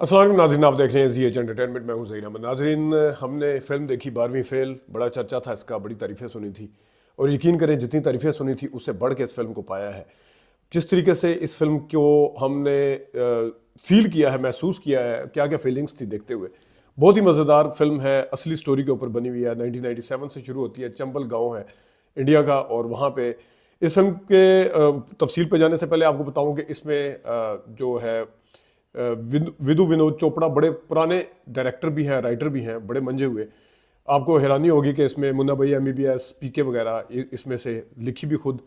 अस्सलाम वालेकुम नाज़रीन, आप देख रहे हैं जी एच एंटरटेनमेंट। मैं हूं ज़हीर अहमद। नाज़रीन, हमने फ़िल्म देखी 12वीं फ़ेल। बड़ा चर्चा था इसका, बड़ी तारीफ़ें सुनी थी और यकीन करें जितनी तारीफ़ें सुनी थी उससे बढ़ के इस फ़िल्म को पाया है। जिस तरीके से इस फ़िल्म को हमने फ़ील किया है, महसूस किया है, क्या क्या फीलिंग्स थी देखते हुए। बहुत ही मज़ेदार फ़िल्म है, असली स्टोरी के ऊपर बनी हुई है। 1997 से शुरू होती है। चंबल गाँव है इंडिया का, और वहाँ पे इस फिल्म के तफसील पे जाने से पहले आपको बताऊं कि इसमें जो है विदु विनोद चोपड़ा बड़े पुराने डायरेक्टर भी हैं, राइटर भी हैं, बड़े मंजे हुए। आपको हैरानी होगी कि इसमें मुन्ना भाई MBBS, पीके वगैरह इसमें से लिखी भी खुद,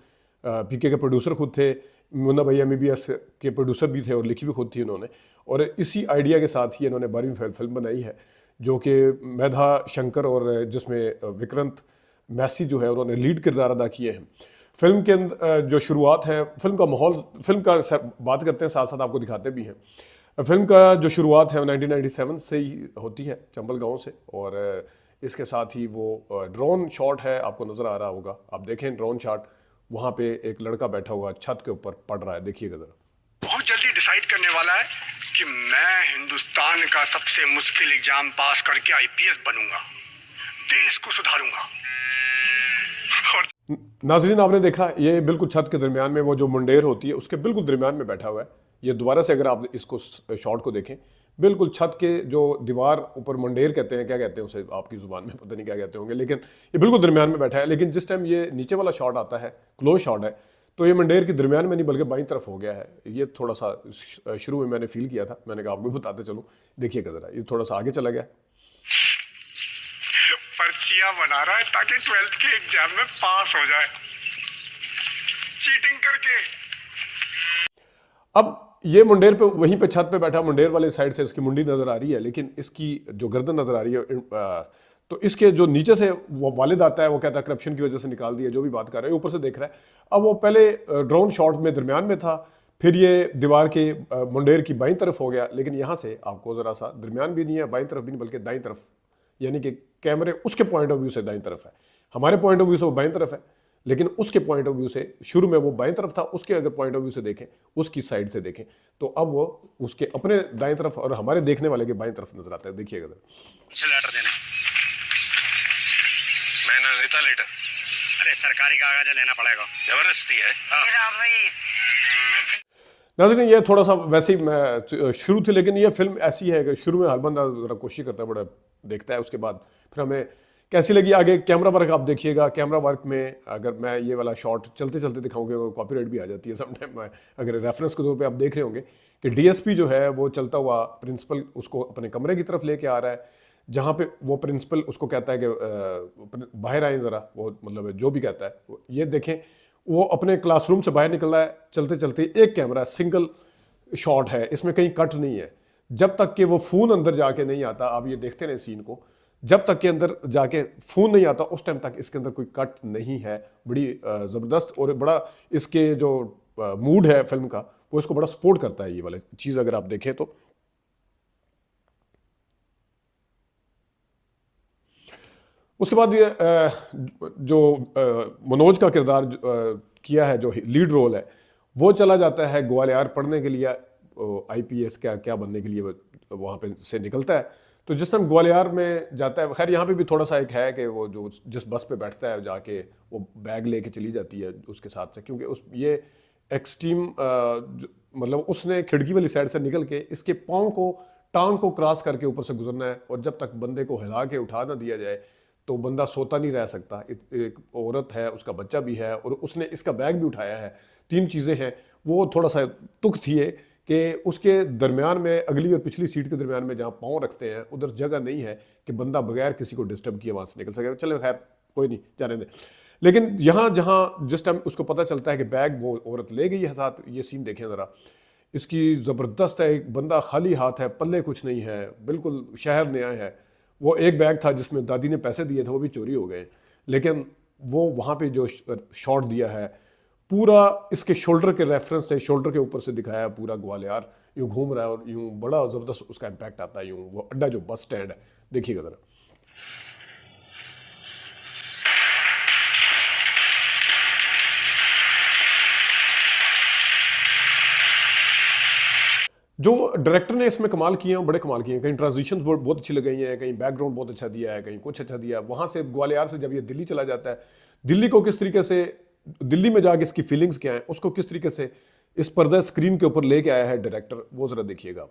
पीके के प्रोड्यूसर खुद थे, मुन्ना भाई MBBS के प्रोड्यूसर भी थे और लिखी भी खुद थी उन्होंने। और इसी आइडिया के साथ ही इन्होंने 12वीं फिल्म बनाई है, जो कि मेधा शंकर और जिसमें विक्रांत मैसी जो है उन्होंने लीड किरदार अदा किए हैं। फिल्म के अंदर जो शुरुआत है, फिल्म का माहौल, फिल्म का बात करते हैं साथ साथ आपको दिखाते भी हैं। फिल्म का जो शुरुआत है वो 1997 से ही होती है, चंबल गांव से। और इसके साथ ही वो ड्रोन शॉट है, आपको नज़र आ रहा होगा, आप देखें ड्रोन शॉट। वहाँ पे एक लड़का बैठा हुआ छत के ऊपर पढ़ रहा है, देखिएगा ज़रा। बहुत जल्दी डिसाइड करने वाला है कि मैं हिंदुस्तान का सबसे मुश्किल एग्जाम पास करके IPS बनूंगा, देश को सुधारूंगा। और नाजरीन, आपने देखा ये बिल्कुल छत के दरमियान में वो जो मुंडेर होती है उसके बिल्कुल दरमियान में बैठा हुआ है। ये दोबारा से अगर आप इसको शॉट को देखें, बिल्कुल छत के जो दीवार ऊपर मुंडेर कहते हैं, क्या कहते हैं उसे आपकी ज़ुबान में, पता नहीं क्या कहते होंगे, लेकिन ये बिल्कुल दरमियान में बैठा है। लेकिन जिस टाइम ये नीचे वाला शॉट आता है, क्लोज शॉट है, तो ये मंडेर के दरमियान में नहीं बल्कि बाईं तरफ हो गया है। ये थोड़ा सा शुरू में मैंने फील किया था, मैंने कहा आपको भी बताते चलूँ। देखिएगा ज़रा, ये थोड़ा सा आगे चला गया। पर्चियां बना रहा है ताकि 12th के एग्जाम में पास हो जाए, चीटिंग करके। अब ये मुंडेर पे, वहीं पे छत पे बैठा, मुंडेर वाले साइड से इसकी मुंडी नजर आ रही है, लेकिन इसकी जो गर्दन नजर आ रही है, तो इसके जो नीचे से वो वालिद आता है, वो कहता है करप्शन की वजह से निकाल दिया, जो भी बात कर रहे हैं, ऊपर से देख रहा है। अब वो पहले ड्रोन शॉट में दरमियान में था, फिर ये दीवार के मुंडेर की बाईं तरफ हो गया, लेकिन यहाँ से आपको ज़रा सा दरमियान भी नहीं है, बाईं तरफ भी नहीं, बल्कि दाईं तरफ, यानी कि कैमरे उसके पॉइंट ऑफ व्यू से दाईं तरफ है। हमारे पॉइंट ऑफ व्यू से वो बाईं तरफ है, लेकिन उसके पॉइंट ऑफ व्यू से शुरू में वो बाईं तरफ था, उसके अगर पॉइंट ऑफ व्यू से देखें, उसकी साइड से देखें, तो अब वो उसके अपने दाएं तरफ और हमारे देखने वाले के बाईं तरफ नजर आता है। देखिएगा मुझे लेटर देना। मैं ना लेता लेटर। अरे सरकारी कागज लेना पड़ेगा, जबरदस्ती है। नाज़रीन, ये थोड़ा सा वैसे ही मैं शुरू थी, लेकिन ये फिल्म ऐसी है कि शुरू में हर बंदा ज़रा कोशिश करता है, बड़ा देखता है, उसके बाद फिर हमें कैसी लगी। आगे कैमरा वर्क आप देखिएगा। कैमरा वर्क में अगर मैं ये वाला शॉट चलते चलते दिखाऊंगे, कॉपीराइट भी आ जाती है समटाइम। अगर रेफरेंस के तौर पे आप देख रहे होंगे कि DSP जो है वो चलता हुआ प्रिंसिपल उसको अपने कमरे की तरफ लेके आ रहा है, जहाँ पे वो प्रिंसिपल उसको कहता है कि बाहर आए ज़रा, वो मतलब जो भी कहता है, ये देखें, वो अपने क्लासरूम से बाहर निकल रहा है चलते चलते। एक कैमरा सिंगल शॉट है, इसमें कहीं कट नहीं है। जब तक कि वो फ़ोन अंदर जाके नहीं आता, आप ये देखते रहे सीन को, जब तक के अंदर जाके फ़ोन नहीं आता उस टाइम तक इसके अंदर कोई कट नहीं है। बड़ी ज़बरदस्त और बड़ा इसके जो मूड है फिल्म का, वो इसको बड़ा सपोर्ट करता है, ये वाला चीज़ अगर आप देखें तो। उसके बाद ये जो मनोज का किरदार किया है, जो लीड रोल है, वो चला जाता है ग्वालियर पढ़ने के लिए, IPS क्या क्या बनने के लिए वो वहाँ पे से निकलता है। तो जिस टाइम ग्वालियर में जाता है, खैर यहाँ पे भी थोड़ा सा एक है कि वो जो जिस बस पे बैठता है जाके वो बैग लेके चली जाती है उसके साथ से, क्योंकि उस ये एक्सट्रीम मतलब उसने खिड़की वाली साइड से निकल के इसके पाँव को, टांग को क्रॉस करके ऊपर से गुजरना है, और जब तक बंदे को हिला के उठा ना दिया जाए तो बंदा सोता नहीं रह सकता। एक औरत है, उसका बच्चा भी है, और उसने इसका बैग भी उठाया है, तीन चीज़ें हैं। वो थोड़ा सा तुक थी है कि उसके दरमियान में, अगली और पिछली सीट के दरमियान में जहाँ पाँव रखते हैं उधर जगह नहीं है कि बंदा बगैर किसी को डिस्टर्ब किए वहाँ से निकल सके। चले खैर कोई नहीं, जाने दे। लेकिन यहाँ जहाँ जिस टाइम उसको पता चलता है कि बैग वो औरत ले गई है साथ, ये सीन देखें ज़रा, इसकी ज़बरदस्त है। एक बंदा खाली हाथ है, पल्ले कुछ नहीं है, बिल्कुल शहर नया है। वो एक बैग था जिसमें दादी ने पैसे दिए थे, वो भी चोरी हो गए। लेकिन वो वहाँ पे जो शॉट दिया है, पूरा इसके शोल्डर के रेफरेंस से, शोल्डर के ऊपर से दिखाया है पूरा ग्वालियर यूँ घूम रहा है, और यूँ बड़ा ज़बरदस्त उसका इम्पैक्ट आता है। यूँ वो अड्डा जो बस स्टैंड है, देखिएगा ज़रा। जो डायरेक्टर ने इसमें कमाल किए हैं बड़े कमाल किए हैं, कहीं ट्रांजिशन बहुत अच्छी लगाई हैं, कहीं बैकग्राउंड बहुत अच्छा दिया है, कहीं कुछ अच्छा दिया है। वहाँ से ग्वालियर से जब ये दिल्ली चला जाता है, दिल्ली को किस तरीके से, दिल्ली में जाके इसकी फीलिंग्स क्या हैं, उसको किस तरीके से इस पर्दा स्क्रीन के ऊपर लेके आया है डायरेक्टर, वो ज़रा देखिएगा।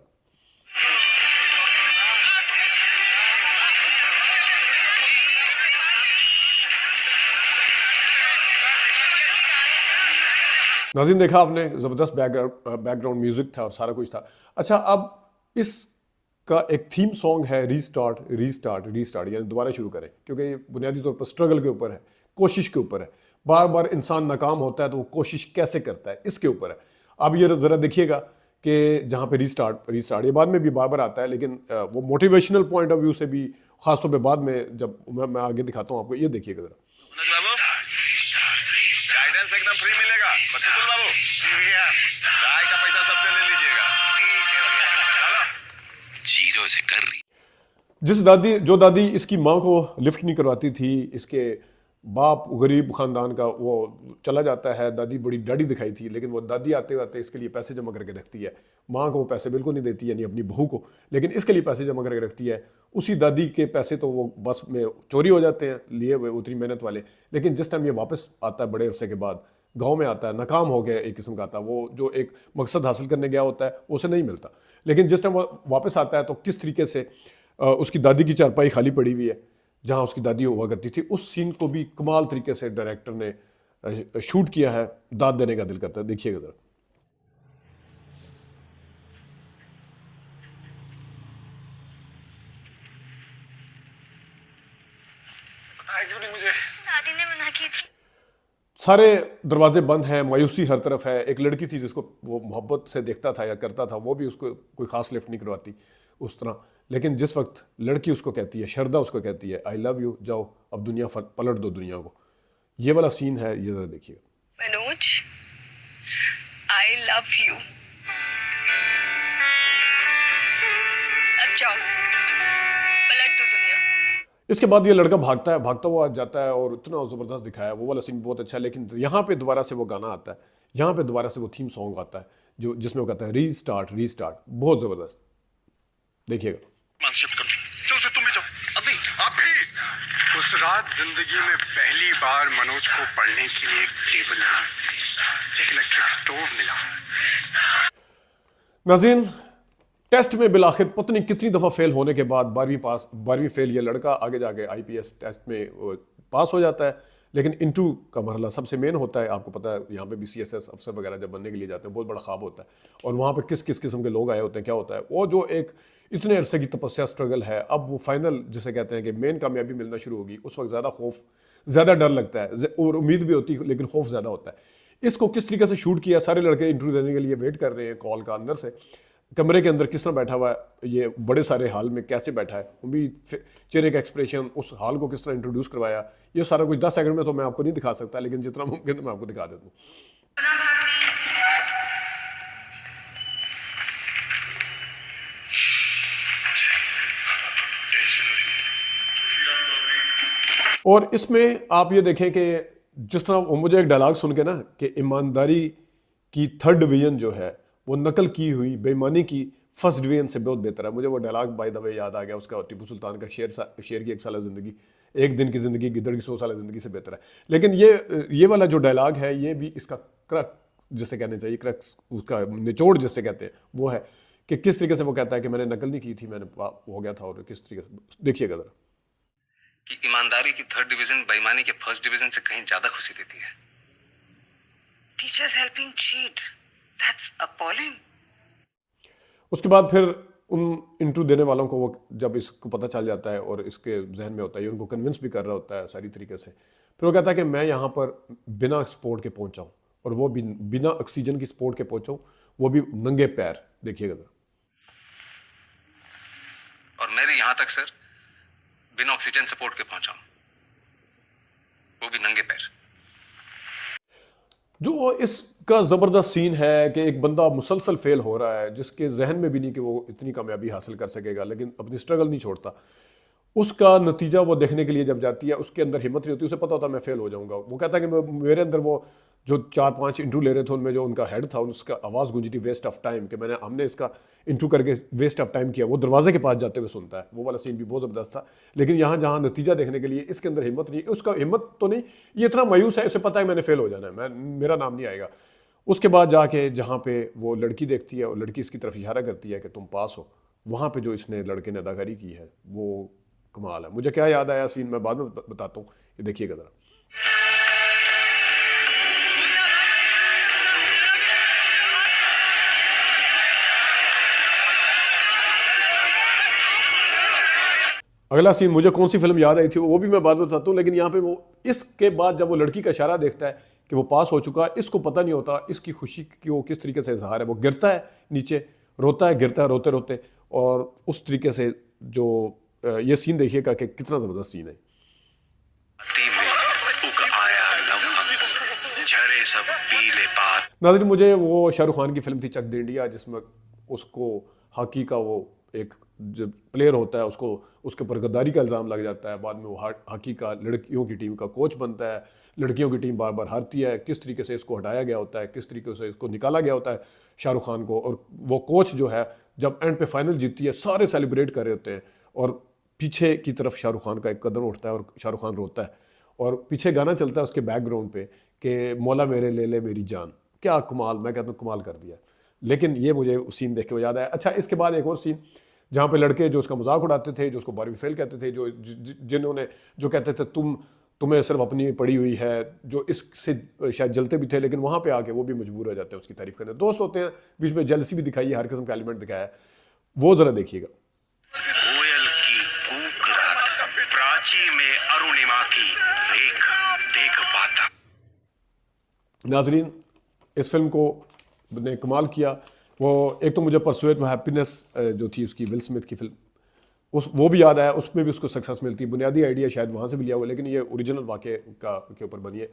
नाज़रीन देखा आपने, ज़बरदस्त बैकग्राउंड म्यूज़िक था और सारा कुछ था। अच्छा, अब इसका एक थीम सॉन्ग है, रीस्टार्ट रीस्टार्ट रीस्टार्ट, यानी दोबारा शुरू करें, क्योंकि ये बुनियादी तौर पर स्ट्रगल के ऊपर है, कोशिश के ऊपर है। बार बार इंसान नाकाम होता है तो वो कोशिश कैसे करता है, इसके ऊपर है। अब ये ज़रा देखिएगा कि जहाँ पे रीस्टार्ट रीस्टार्ट, ये बाद में भी बार बार आता है, लेकिन वो मोटिवेशनल पॉइंट ऑफ व्यू से भी, खासतौर पर बाद में जब मैं आगे दिखाता हूँ आपको, ये देखिएगा ज़रा। गाइडेंस एकदम फ्री मिलेगा। बतुल बाबू, चाय का पैसा सबसे ले लीजिएगा। चलो, जीरो से कर रही। जो दादी इसकी माँ को लिफ्ट नहीं करवाती थी, इसके बाप गरीब खानदान का, वो चला जाता है, दादी बड़ी डैडी दिखाई थी, लेकिन वो दादी आते आते इसके लिए पैसे जमा करके रखती है। माँ को वो पैसे बिल्कुल नहीं देती, यानी अपनी बहू को, लेकिन इसके लिए पैसे जमा करके रखती है। उसी दादी के पैसे तो वो बस में चोरी हो जाते हैं, लिए हुए उतनी मेहनत वाले। लेकिन जिस टाइम ये वापस आता है बड़े अरसे के बाद, गांव में आता है, नाकाम हो गया एक किस्म का आता है, वो जो एक मकसद हासिल करने गया होता है उसे नहीं मिलता। लेकिन जिस टाइम वो वापस आता है तो किस तरीके से उसकी दादी की चारपाई खाली पड़ी हुई है जहाँ उसकी दादी हुआ करती थी, उस सीन को भी कमाल तरीके से डायरेक्टर ने शूट किया है। दाद देने का दिल करता है, देखिएगा जरा। क्यों नहीं मुझे? दादी ने मना की थी। सारे दरवाजे बंद हैं, मायूसी हर तरफ है। एक लड़की थी जिसको वो मोहब्बत से देखता था या करता था, वो भी उसको कोई खास लिफ्ट नहीं करवाती उस तरह। लेकिन जिस वक्त लड़की उसको कहती है, शरदा उसको कहती है, आई लव यू, जाओ अब दुनिया पलट दो दुनिया को, ये वाला सीन है, ये जरा देखिए। Manoj, I love you. अब जाओ, पलट दो दुनिया। इसके बाद ये लड़का भागता हुआ जाता है और इतना ज़बरदस्त दिखाया है, वो वाला सीन बहुत अच्छा है। लेकिन यहाँ पे दोबारा से वो गाना आता है, यहाँ पे दोबारा से वो थीम सॉन्ग आता है जो जिसमें वो कहता है रीस्टार्ट रीस्टार्ट, बहुत ज़बरदस्त, देखिएगा। शिफ्ट करो। चलो से तुम भी जाओ। अभी आप भी। उस रात जिंदगी में पहली बार मनोज को पढ़ने के लिए एक टेबल मिली, एक इलेक्ट्रिक स्टोव मिला। नाज़रीन, टेस्ट में बिलाखिर पता नहीं कितनी दफ़ा फेल होने के बाद 12वीं फेल ये लड़का आगे जाके IPS टेस्ट में पास हो जाता है। लेकिन इंटरव्यू का मरहला सबसे मेन होता है, आपको पता है यहाँ पे भी CSS अफसर वगैरह जब बनने के लिए जाते हैं, बहुत बड़ा ख्वाब होता है। और वहाँ पे किस किस किस्म के लोग आए होते हैं, क्या होता है, वो जो एक इतने अरसे की तपस्या स्ट्रगल है, अब वो फाइनल जिसे कहते हैं कि मेन कामयाबी मिलना शुरू होगी, उस वक्त ज़्यादा खौफ, ज़्यादा डर लगता है और उम्मीद भी होती है, लेकिन खौफ ज़्यादा होता है। इसको किस तरीके से शूट किया, सारे लड़के इंटरव्यू देने के लिए वेट कर रहे हैं कॉल का, अंदर से कमरे के अंदर किस तरह बैठा हुआ है, ये बड़े सारे हाल में कैसे बैठा है, उम्मीद, चेहरे का एक्सप्रेशन, उस हाल को किस तरह इंट्रोड्यूस करवाया, ये सारा कुछ 10 सेकंड में तो मैं आपको नहीं दिखा सकता, लेकिन जितना मुमकिन मैं आपको दिखा देता हूँ। और इसमें आप ये देखें कि जिस तरह मुझे एक डायलॉग सुन के ना कि ईमानदारी की 3rd डिवीजन जो है वो नकल की हुई बेईमानी की 1st डिवीजन से बहुत बेहतर है। मुझे वो डायलॉग बाय द वे याद आ गया उसका, टिपू सुल्तान का शेर की 1 साल ज़िंदगी, एक दिन की ज़िंदगी गिद्दड़ की 100 साल ज़िंदगी से बेहतर है। लेकिन ये वाला जो डायलॉग है, ये भी इसका क्रक जिसे कहने चाहिए, क्रक्स, उसका निचोड़ जिसे कहते हैं, वो है कि किस तरीके से वो कहता है कि मैंने नकल नहीं की थी, मैंने हो गया था। और किस तरीके से देखिएगा ज़रा कि ईमानदारी की 3rd डिवीजन बेईमानी के 1st डिवीजन से कहीं ज्यादा खुशी देती है। Teachers helping cheat. That's appalling. उसके बाद फिर उन इंटरव्यू देने वालों को वो जब इसको पता चल जाता है और इसके जहन में होता है, उनको कन्विंस भी कर रहा होता है सारी तरीके से, फिर वो कहता है कि मैं यहाँ पर बिना सपोर्ट के पहुँचा हूँ, और वो बिना ऑक्सीजन की सपोर्ट के पहुँचा हूँ, वो भी नंगे पैर, देखिएगा जरा। और मैं भी यहाँ तक सर बिना ऑक्सीजन सपोर्ट के पहुंचा हूं, वो भी नंगे पैर। जो इसका ज़बरदस्त सीन है कि एक बंदा मुसलसल फेल हो रहा है, जिसके जहन में भी नहीं कि वो इतनी कामयाबी हासिल कर सकेगा, लेकिन अपनी स्ट्रगल नहीं छोड़ता। उसका नतीजा वो देखने के लिए जब जाती है, उसके अंदर हिम्मत नहीं होती, उसे पता होता है मैं फेल हो जाऊंगा। वो कहता है कि मेरे अंदर वो जो 4-5 इंटरव्यू ले रहे थे उनमें जो उनका हेड था उसका आवाज़ गूंजी थी वेस्ट ऑफ टाइम, कि हमने इसका इंटरव्यू करके वेस्ट ऑफ टाइम किया। वो दरवाजे के पास जाते हुए सुनता है। वो वाला सीन भी बहुत ज़बरदस्त था। लेकिन यहाँ जहाँ नतीजा देखने के लिए इसके अंदर हिम्मत नहीं है, उसका हिम्मत तो नहीं, ये इतना मायूस है, उसे पता है मैंने फेल हो जाना है, मेरा नाम नहीं आएगा। उसके बाद जाके जहाँ पे वो लड़की देखती है और लड़की इसकी तरफ इशारा करती है कि तुम पास हो, वहाँ पे जो इसने लड़के ने अदाकारी की है वो कमाल है। मुझे क्या याद आया सीन मैं बाद में बताता हूँ, ये देखिएगा ज़रा। अगला सीन मुझे कौन सी फिल्म याद आई थी वो भी मैं बाद में बताता हूँ, लेकिन यहाँ पे वो इसके बाद जब वो लड़की का इशारा देखता है कि वो पास हो चुका है, इसको पता नहीं होता इसकी खुशी की वो किस तरीके से इजहार है। वो गिरता है नीचे, रोता है, गिरता है रोते रोते, और उस तरीके से जो ये सीन देखिएगा कि कितना ज़बरदस्त सीन है। नाज़रीन, मुझे वो शाहरुख खान की फिल्म थी चक दे इंडिया, जिसमें उसको हॉकी का वो एक जो प्लेयर होता है उसको उसके ऊपर गद्दारी का इल्ज़ाम लग जाता है। बाद में वो हॉकी का लड़कियों की टीम का कोच बनता है, लड़कियों की टीम बार बार हारती है, किस तरीके से इसको हटाया गया होता है, किस तरीके से इसको निकाला गया होता है शाहरुख खान को। और वो कोच जो है जब एंड पे फाइनल जीतती है सारे सेलिब्रेट कर रहे होते हैं, और पीछे की तरफ शाहरुख खान का एक कदम उठता है और शाहरुख खान रोता है, और पीछे गाना चलता है उसके बैकग्राउंड पे कि मौला मेरे ले ले मेरी जान। क्या कमाल, मैं कहता हूँ कमाल कर दिया। लेकिन ये मुझे सीन देख के याद आया। अच्छा, इसके बाद एक और सीन जहाँ पे लड़के जो उसका मजाक उड़ाते थे, जो उसको 12वीं फेल कहते थे, जिन्होंने जो कहते थे तुम्हें सिर्फ अपनी पड़ी हुई है, जो इससे शायद जलते भी थे, लेकिन वहाँ पे आके वो भी मजबूर हो जाते हैं उसकी तारीफ करने। दोस्त होते हैं, बीच में जेलसी भी दिखाई है, हर किस्म का एलिमेंट दिखाया है, वो ज़रा देखिएगा। कोयल की कूक रात, प्राची में अरुणिमा की रेख देख पाता। नाजरीन, इस फिल्म को ने कमाल किया। वो एक तो मुझे परसुएट में हैप्पीनेस जो थी उसकी विल स्मिथ की फिल्म, वो भी याद आया, उसमें भी उसको सक्सेस मिलती है। बुनियादी आइडिया शायद वहाँ से भी लिया हुआ, लेकिन ये ओरिजिनल वाक़े के ऊपर बनी है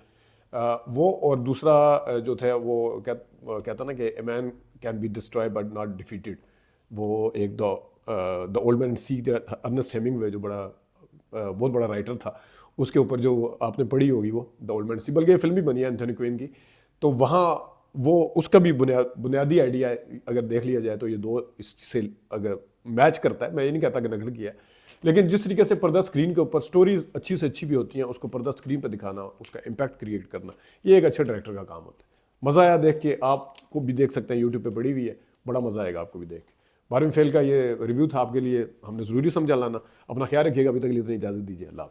वो। और दूसरा जो था वो कहता ना कि a man can be destroy but not defeated. वो एक the old man sea, Ernest Hemingway जो बहुत बड़ा राइटर था, उसके ऊपर जो आपने पढ़ी होगी वो द ओल्ड मैन सी, बल्कि ये फिल्म भी बनी है एंथोनी क्विन की। तो वहाँ वो उसका भी बुनियादी आइडिया अगर देख लिया जाए तो ये दो इससे अगर मैच करता है। मैं ये नहीं कहता कि नकल किया है, लेकिन जिस तरीके से पर्दा स्क्रीन के ऊपर स्टोरी अच्छी से अच्छी भी होती हैं, उसको पर्दा स्क्रीन पर दिखाना, उसका इम्पैक्ट क्रिएट करना, ये एक अच्छे डायरेक्टर का काम होता है। मज़ा आया देख के, आपको भी देख सकते हैं, यूट्यूब पे पड़ी हुई है, बड़ा मज़ा आएगा आपको भी देख के। 12वीं फेल का ये रिव्यू था आपके लिए, हमने ज़रूरी समझा लाना। अपना ख्याल रखिएगा, अभी तक के लिए इतनी इजाज़त दीजिए, अल्लाह हाफ़िज़।